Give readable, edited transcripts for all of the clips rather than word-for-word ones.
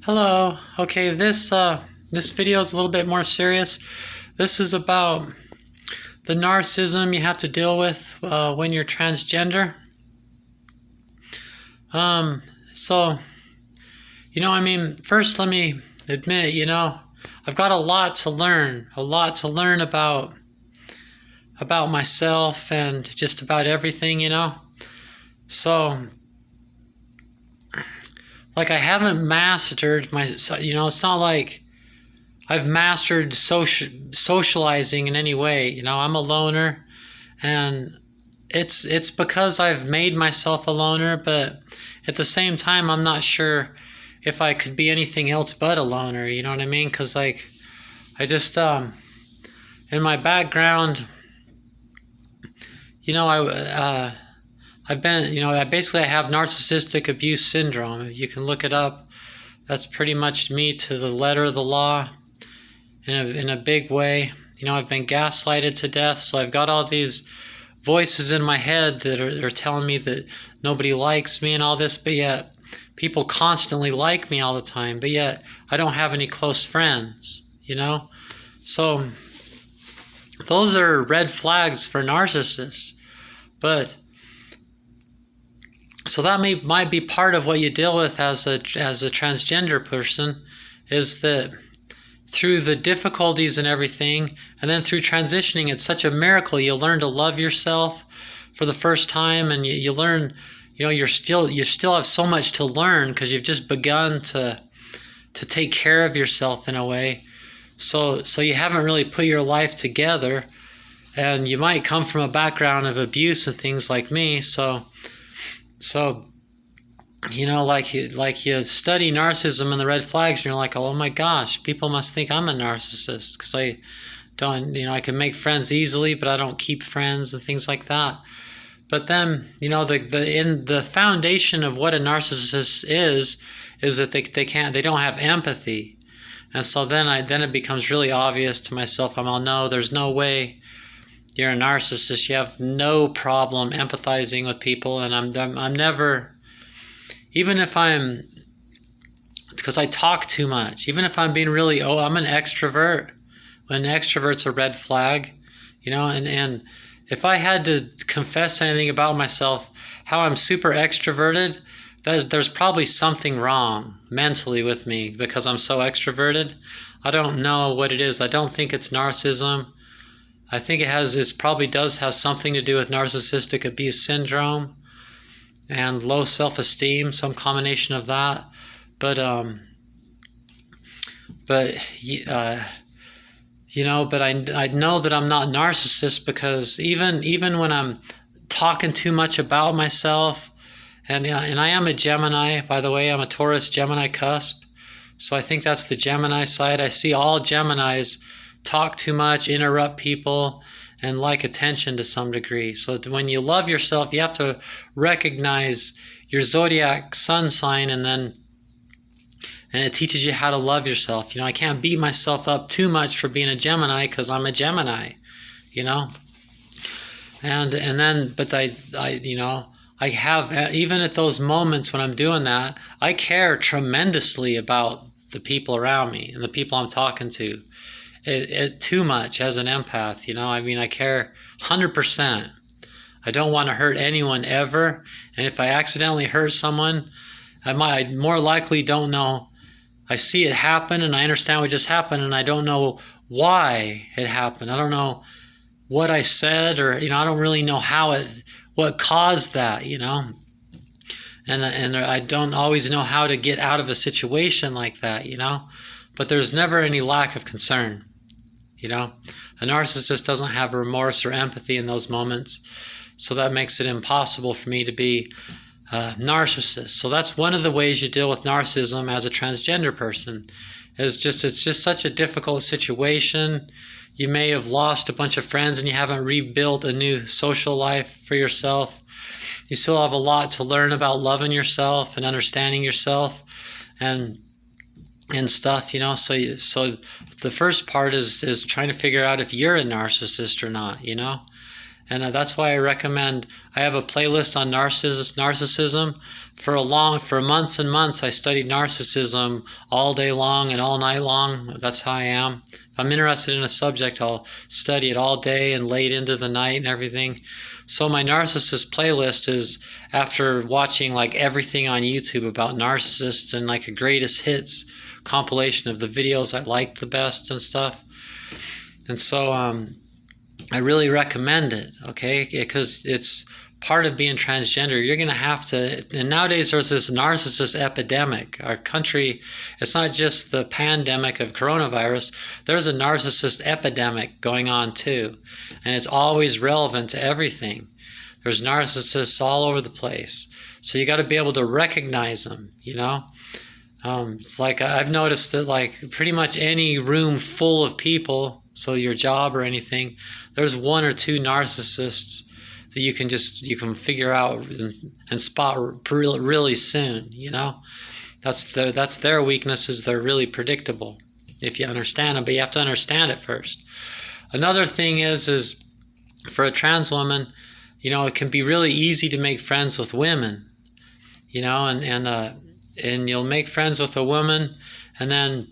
Hello. Okay, this video is a little bit more serious. This is about the narcissism you have to deal with when you're transgender. So first let me admit, I've got a lot to learn about myself and just about everything. So, like, I haven't mastered it's not like I've mastered socializing in any way. I'm a loner, and it's because I've made myself a loner, but at the same time, I'm not sure if I could be anything else but a loner, you know what I mean? Because, like, I just, in my background, I've been, I have narcissistic abuse syndrome. You can look it up. That's pretty much me to the letter of the law in a big way. I've been gaslighted to death, so I've got all these voices in my head that are telling me that nobody likes me and all this, but yet people constantly like me all the time, but yet I don't have any close friends. So those are red flags for narcissists. But so that might be part of what you deal with as a transgender person, is that through the difficulties and everything, and then through transitioning, it's such a miracle. You learn to love yourself for the first time, and you learn, you still have so much to learn because you've just begun to take care of yourself in a way. So you haven't really put your life together, and you might come from a background of abuse and things like me. So like you study narcissism and the red flags, and you're like, oh my gosh, people must think I'm a narcissist because I don't, I can make friends easily, but I don't keep friends and things like that. But then, the foundation of what a narcissist is that they don't have empathy. And so then it becomes really obvious to myself. I'm all, no, there's no way you're a narcissist. You have no problem empathizing with people, and I'm never, even if because I talk too much, even if I'm being really, I'm an extrovert. When an extrovert's a red flag, and if I had to confess anything about myself, how I'm super extroverted, there's probably something wrong mentally with me because I'm so extroverted. I don't know what it is. I don't think it's narcissism. I think it probably does have something to do with narcissistic abuse syndrome and low self-esteem, some combination of that. But I know that I'm not narcissist because even when I'm talking too much about myself, and I am a Gemini, by the way. I'm a Taurus Gemini cusp, so I think that's the Gemini side. I see all Geminis talk too much, interrupt people, and like attention to some degree. So when you love yourself, you have to recognize your zodiac sun sign, and it teaches you how to love yourself. I can't beat myself up too much for being a Gemini because I'm a Gemini, and then, but I have, even at those moments when I'm doing that, I care tremendously about the people around me and the people I'm talking to. It too much as an empath, I care 100%. I don't want to hurt anyone ever, and if I accidentally hurt someone, I more likely don't know. I see it happen, and I understand what just happened, and I don't know why it happened. I don't know what I said, or I don't really know what caused that, and I don't always know how to get out of a situation like that, but there's never any lack of concern. A narcissist doesn't have remorse or empathy in those moments, so that makes it impossible for me to be a narcissist. So that's one of the ways you deal with narcissism as a transgender person. It's just such a difficult situation. You may have lost a bunch of friends and you haven't rebuilt a new social life for yourself. You still have a lot to learn about loving yourself and understanding yourself and stuff, So the first part is trying to figure out if you're a narcissist or not, And that's why I recommend, I have a playlist on narcissism. For months and months, I studied narcissism all day long and all night long. That's how I am. If I'm interested in a subject, I'll study it all day and late into the night and everything. So my narcissist playlist is after watching like everything on YouTube about narcissists and like a greatest hits compilation of the videos I liked the best and stuff. And so I really recommend it, okay? Because it's part of being transgender. You're going to have to, and nowadays there's this narcissist epidemic. Our country, it's not just the pandemic of coronavirus, there's a narcissist epidemic going on too. And it's always relevant to everything. There's narcissists all over the place. So you got to be able to recognize them, you know? It's like I've noticed that like pretty much any room full of people, so your job or anything, there's one or two narcissists that you can figure out and spot really soon, you know? That's their weaknesses. They're really predictable if you understand them, but you have to understand it first. Another thing is for a trans woman, you know, it can be really easy to make friends with women, you know, and you'll make friends with a woman, and then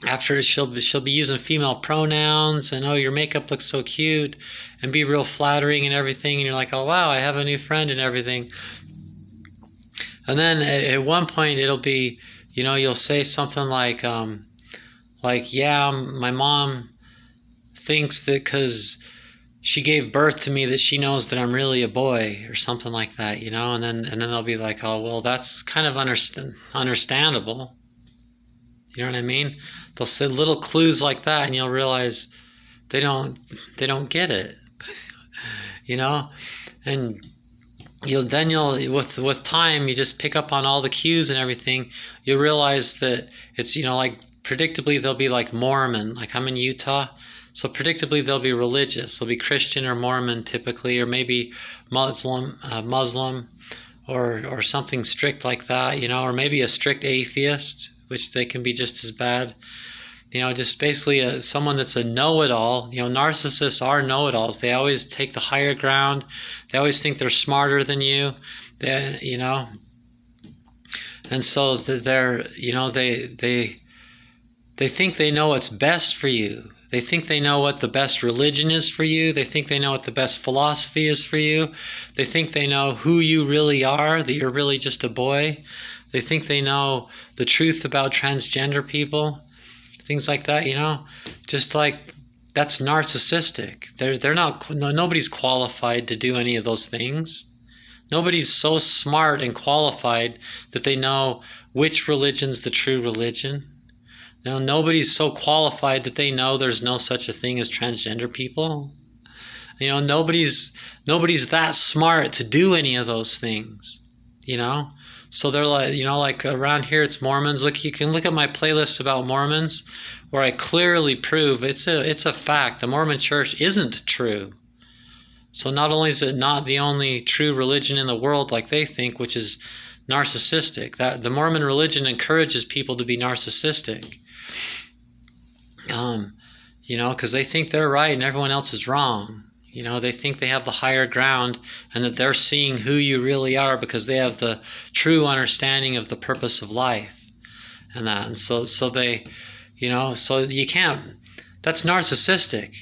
after she'll be using female pronouns, and oh, your makeup looks so cute, and be real flattering and everything, and you're like, oh wow, I have a new friend and everything. And then at one point it'll be, you know, you'll say something like yeah, my mom thinks that because she gave birth to me that she knows that I'm really a boy or something like that, you know, and then they'll be like, oh, well, that's kind of understandable. You know what I mean? They'll say little clues like that, and you'll realize they don't get it, you know, and you'll with time you just pick up on all the cues and everything. You'll realize that it's, you know, like predictably they'll be like Mormon, like I'm in Utah. So predictably they'll be religious. They'll be Christian or Mormon typically, or maybe Muslim or something strict like that, you know, or maybe a strict atheist, which they can be just as bad. You know, just basically someone that's a know-it-all. You know, narcissists are know-it-alls. They always take the higher ground. They always think they're smarter than you. You know, and so they're, you know, they think they know what's best for you. They think they know what the best religion is for you. They think they know what the best philosophy is for you. They think they know who you really are, that you're really just a boy. They think they know the truth about transgender people, things like that, you know. Just like, that's narcissistic. They're not, nobody's qualified to do any of those things. Nobody's so smart and qualified that they know which religion's the true religion. Now, nobody's so qualified that they know there's no such a thing as transgender people. You know, nobody's that smart to do any of those things, you know. So they're like, you know, like around here it's Mormons. Look, you can look at my playlist about Mormons where I clearly prove it's a fact. The Mormon church isn't true. So not only is it not the only true religion in the world like they think, which is narcissistic, that the Mormon religion encourages people to be narcissistic. You know, because they think they're right and everyone else is wrong. You know, they think they have the higher ground and that they're seeing who you really are because they have the true understanding of the purpose of life and that. And so they, you know, so you can't, that's narcissistic.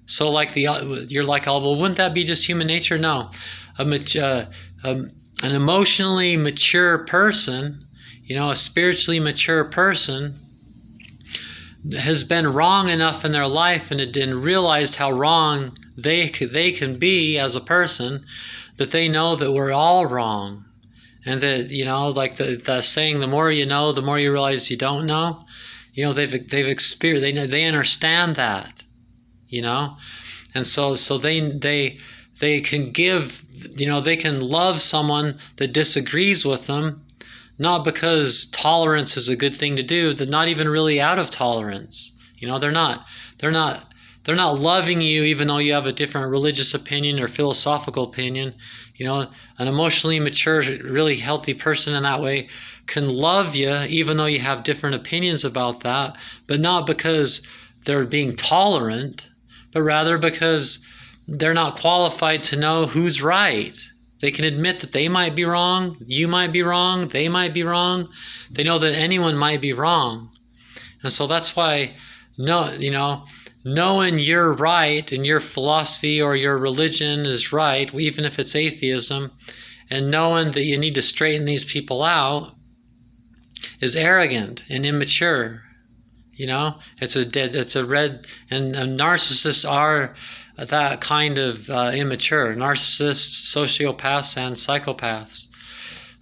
So like you're like, oh, well, wouldn't that be just human nature? No. An emotionally mature person, you know, a spiritually mature person has been wrong enough in their life and realized how wrong they can be as a person, that they know that we're all wrong, and that, you know, like the saying, the more you know, the more you realize you don't know. You know, they've experienced, they understand that, you know, and so they can give, you know, they can love someone that disagrees with them. Not because tolerance is a good thing to do, they're not even really out of tolerance. You know, they're not loving you even though you have a different religious opinion or philosophical opinion. You know, an emotionally mature, really healthy person in that way can love you even though you have different opinions about that, but not because they're being tolerant, but rather because they're not qualified to know who's right. They can admit that they might be wrong, you might be wrong, they might be wrong. They know that anyone might be wrong. And so that's why, no, knowing you're right and your philosophy or your religion is right, even if it's atheism, and knowing that you need to straighten these people out is arrogant and immature. It's a red, and narcissists are that kind of immature. Narcissists, sociopaths, and psychopaths.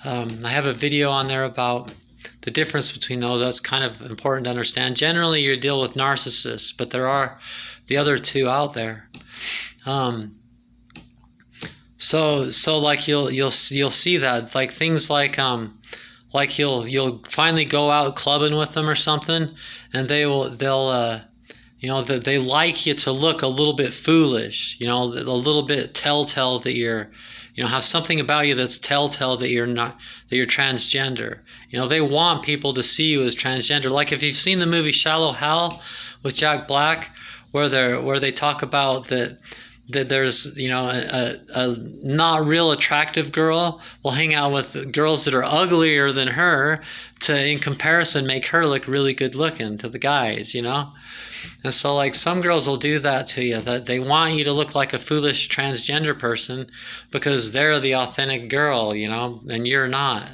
I have a video on there about the difference between those. That's kind of important to understand. Generally, you deal with narcissists, but there are the other two out there. So like you'll see that, like things like you'll finally go out clubbing with them or something, and they like you to look a little bit foolish, a little bit telltale that you're, have something about you that's telltale that you're not, that you're transgender. They want people to see you as transgender. Like if you've seen the movie Shallow Hal with Jack Black, where they talk about that there's, a not real attractive girl will hang out with girls that are uglier than her to, in comparison, make her look really good looking to the guys, And so like some girls will do that to you, that they want you to look like a foolish transgender person because they're the authentic girl, and you're not,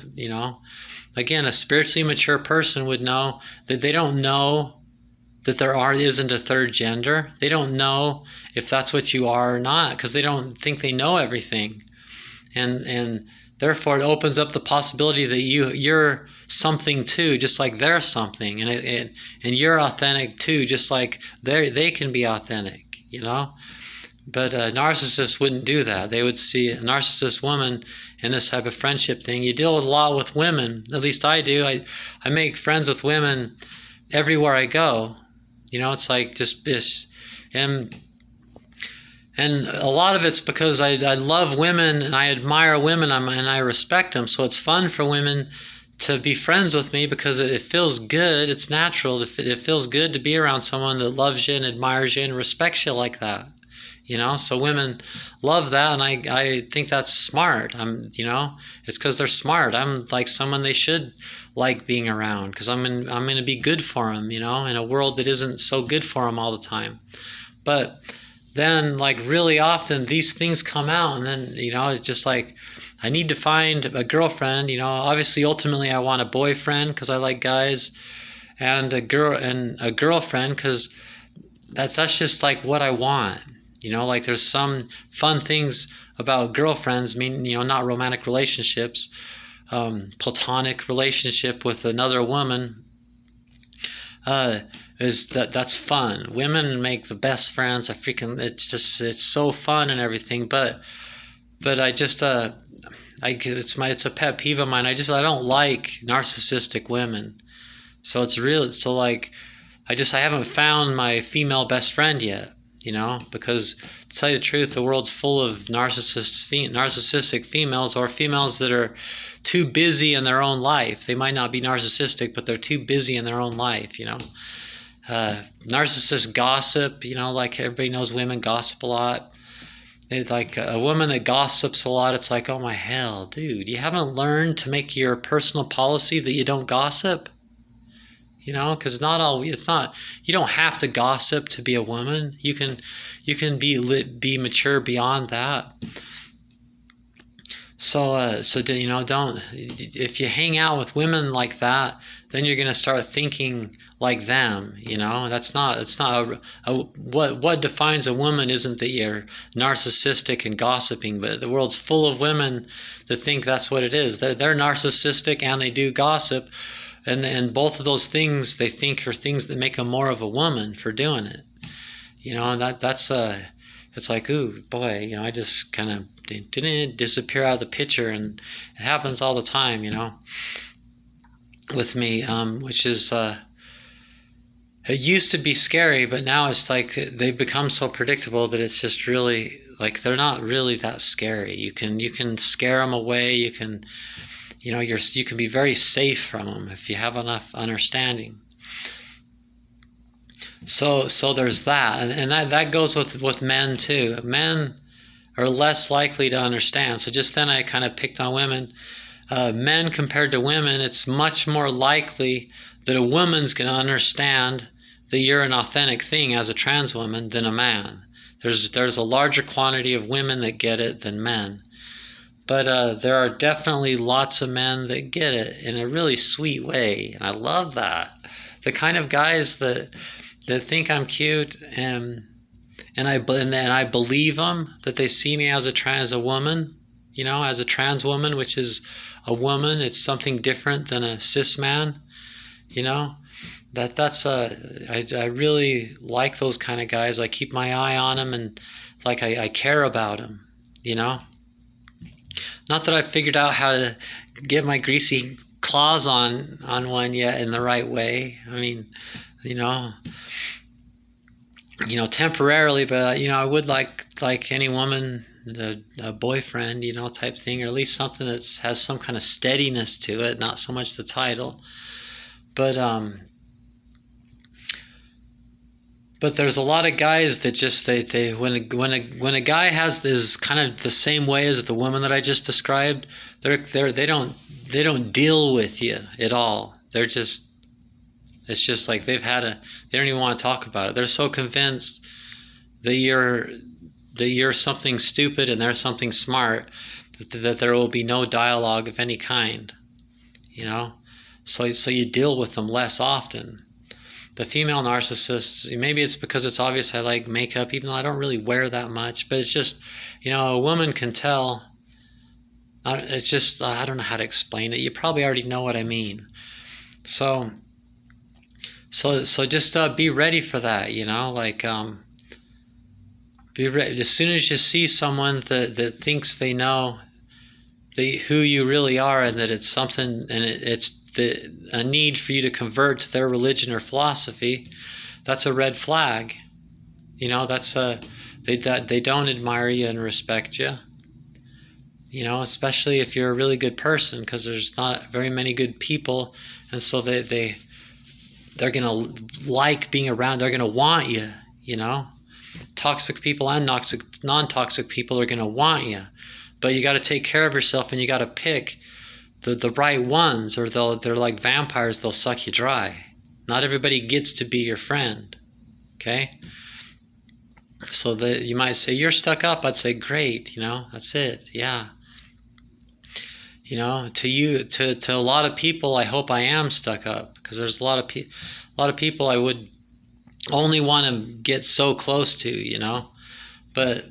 Again, a spiritually mature person would know that they don't know that isn't a third gender. They don't know if that's what you are or not, because they don't think they know everything. And therefore it opens up the possibility that you're something too, just like they're something, and you're authentic too, just like they can be authentic, But narcissists wouldn't do that. They would see a narcissist woman in this type of friendship thing. You deal with a lot with women, at least I do. I make friends with women everywhere I go. It's like just this, and a lot of it's because I love women and I admire women and I respect them. So it's fun for women to be friends with me because it feels good. It's natural. It feels good to be around someone that loves you and admires you and respects you like that. So women love that, and I think that's smart. It's because they're smart. I'm like someone they should like being around because I'm going to be good for them, in a world that isn't so good for them all the time. But then, like really often, these things come out, and then it's just like I need to find a girlfriend. Obviously, ultimately, I want a boyfriend because I like guys, and a girlfriend because that's just like what I want. Like there's some fun things about girlfriends, not romantic relationships, platonic relationship with another woman, that's fun. Women make the best friends. It's so fun and everything, but it's a pet peeve of mine. I don't like narcissistic women. So I haven't found my female best friend yet. Because to tell you the truth, the world's full of narcissistic females, or females that are too busy in their own life. They might not be narcissistic, but they're too busy in their own life, Narcissists gossip, like everybody knows women gossip a lot. It's like a woman that gossips a lot, it's like, oh my hell, dude, you haven't learned to make your personal policy that you don't gossip? Because you don't have to gossip to be a woman. You can be mature beyond that. So don't, if you hang out with women like that, then you're going to start thinking like them. It's not what defines a woman isn't that you're narcissistic and gossiping, but the world's full of women that think that's what it is. They're narcissistic and they do gossip. And both of those things they think are things that make them more of a woman for doing it. It's like, ooh, boy, I just kind of didn't disappear out of the picture, and it happens all the time, with me, which is, it used to be scary, but now it's like they've become so predictable that it's just really, like, they're not really that scary. You can scare them away, you can be very safe from them if you have enough understanding. So there's that, and that goes with men too. Men are less likely to understand. So just then I kind of picked on women. Men compared to women, it's much more likely that a woman's going to understand that you're an authentic thing as a trans woman than a man. There's a larger quantity of women that get it than men. But there are definitely lots of men that get it in a really sweet way, and I love that. The kind of guys that think I'm cute, and I believe them, that they see me as a woman, as a trans woman, which is a woman. It's something different than a cis man, you know. I really like those kind of guys. I keep my eye on them, and like I care about them, you know. Not that I've figured out how to get my greasy claws on one yet in the right way. I mean, you know, temporarily, but I would like any woman, a boyfriend, type thing, or at least something that has some kind of steadiness to it, not so much the title. But there's a lot of guys that just they when a guy is kind of the same way as the woman that I just described, they don't deal with you at all. It's just like they don't even want to talk about it. They're so convinced that you're something stupid and they're something smart that there will be no dialogue of any kind, So you deal with them less often. The female narcissists, maybe it's because it's obvious I like makeup, even though I don't really wear that much, but it's just, a woman can tell. It's just, I don't know how to explain it. You probably already know what I mean. So just be ready for that, be ready. As soon as you see someone that thinks they know who you really are, and that it's something, and it's a need for you to convert to their religion or philosophy, that's a red flag. That's they don't admire you and respect you. Especially if you're a really good person, because there's not very many good people, and so they're gonna like being around. They're gonna want you. Toxic people and non-toxic people are gonna want you, but you got to take care of yourself, and you got to pick the right ones, or they're like vampires. They'll suck you dry. Not everybody gets to be your friend. Okay. So you might say you're stuck up. I'd say great. That's it. Yeah. To a lot of people, I hope I am stuck up, because there's a lot of people I would only want to get so close to, but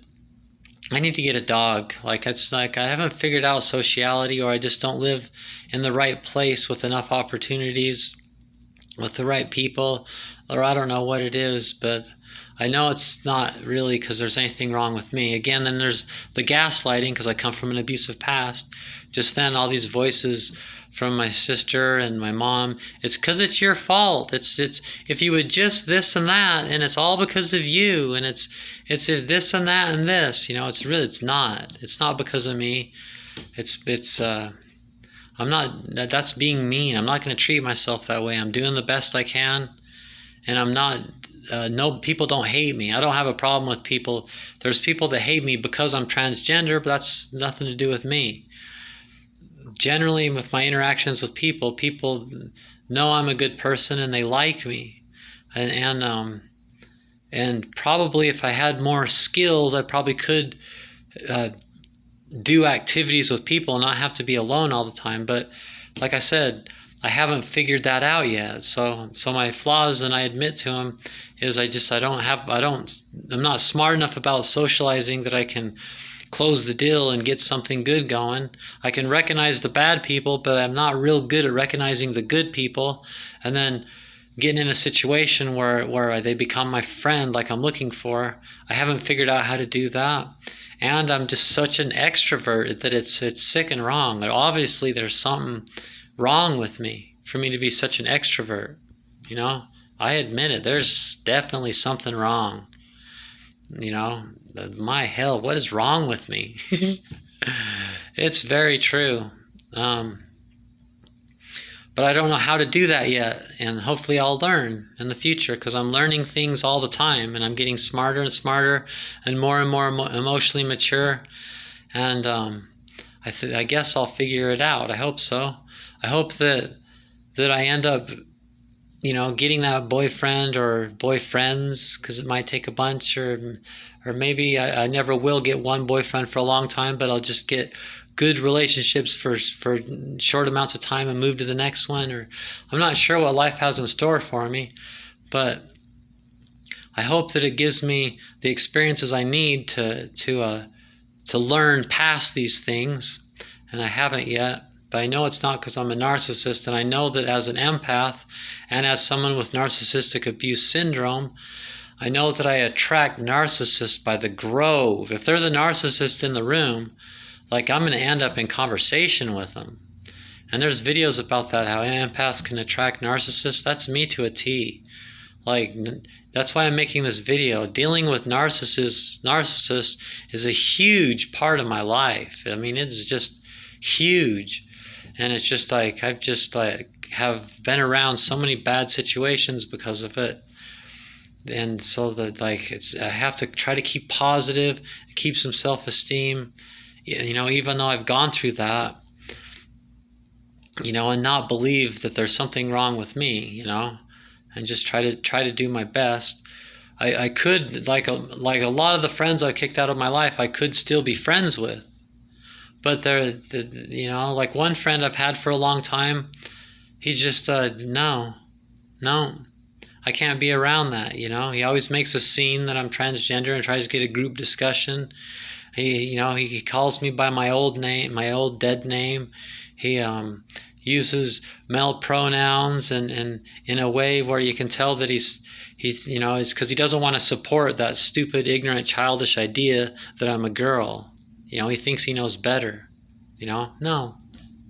I need to get a dog. It's like I haven't figured out sociality, or I just don't live in the right place with enough opportunities, with the right people, or I don't know what it is, but I know it's not really because there's anything wrong with me. Again, then there's the gaslighting, because I come from an abusive past. Just then, all these voices from my sister and my mom, it's because it's your fault. It's if you would just this and that, and it's all because of you, and it's if this and that and this, it's not because of me. I'm not, that's being mean. I'm not going to treat myself that way. I'm doing the best I can, and I'm not. No, people don't hate me. I don't have a problem with people. There's people that hate me because I'm transgender, but that's nothing to do with me. Generally, with my interactions with people know I'm a good person and they like me, and probably if I had more skills, I probably could do activities with people and not have to be alone all the time. But like I said, I haven't figured that out yet. So my flaws, and I admit to them, is I'm not smart enough about socializing that I can close the deal and get something good going. I can recognize the bad people, but I'm not real good at recognizing the good people, and then getting in a situation where they become my friend like I'm looking for. I haven't figured out how to do that. And I'm just such an extrovert that it's sick and wrong. Obviously there's something wrong with me for me to be such an extrovert. I admit it. There's definitely something wrong. My hell, what is wrong with me? It's very true. but I don't know how to do that yet. And hopefully I'll learn in the future, because I'm learning things all the time, and I'm getting smarter and smarter and more emotionally mature. And I guess I'll figure it out. I hope so. I hope that I end up, getting that boyfriend or boyfriends, because it might take a bunch, or maybe I never will get one boyfriend for a long time, but I'll just get good relationships for short amounts of time and move to the next one. Or I'm not sure what life has in store for me, but I hope that it gives me the experiences I need to learn past these things, and I haven't yet. But I know it's not because I'm a narcissist, and I know that as an empath and as someone with narcissistic abuse syndrome, I know that I attract narcissists by the grove. If there's a narcissist in the room, like, I'm going to end up in conversation with them. And there's videos about that, how empaths can attract narcissists. That's me to a T. Like, that's why I'm making this video. Dealing with narcissists is a huge part of my life. I mean, it's just huge. And it's just like, I've just have been around so many bad situations because of it. And so that, I have to try to keep positive, keep some self-esteem, even though I've gone through that, and not believe that there's something wrong with me, and just try to do my best. I could, like a lot of the friends I kicked out of my life, I could still be friends with. But like one friend I've had for a long time, he's just, no, I can't be around that, He always makes a scene that I'm transgender and tries to get a group discussion. He calls me by my old name, my old dead name. He uses male pronouns and in a way where you can tell that he's it's because he doesn't want to support that stupid, ignorant, childish idea that I'm a girl. He thinks he knows better. No,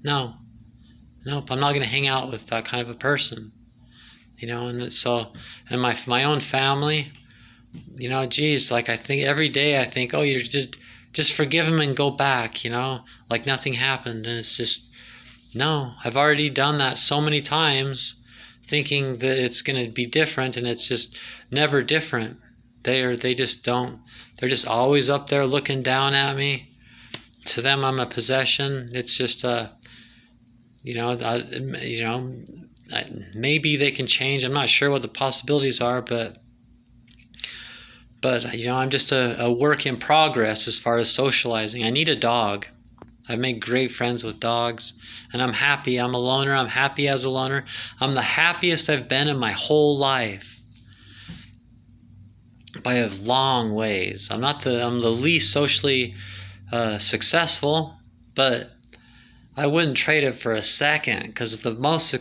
nope, I'm not going to hang out with that kind of a person. And so, and my own family, geez, like, I think every day I think, oh, you're just forgive him and go back, like nothing happened. And it's just, no, I've already done that so many times, thinking that it's going to be different, and it's just never different. They just don't. They're just always up there looking down at me. To them, I'm a possession. It's just maybe they can change. I'm not sure what the possibilities are, but I'm just a work in progress as far as socializing. I need a dog. I make great friends with dogs, and I'm happy. I'm a loner. I'm happy as a loner. I'm the happiest I've been in my whole life by a long ways. I'm the least socially successful, but I wouldn't trade it for a second, because the most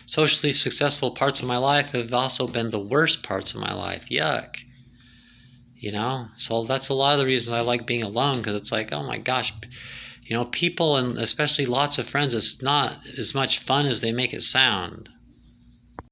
socially successful parts of my life have also been the worst parts of my life. Yuck. So that's a lot of the reasons I like being alone, because it's like, oh my gosh, people, and especially lots of friends, it's not as much fun as they make it sound.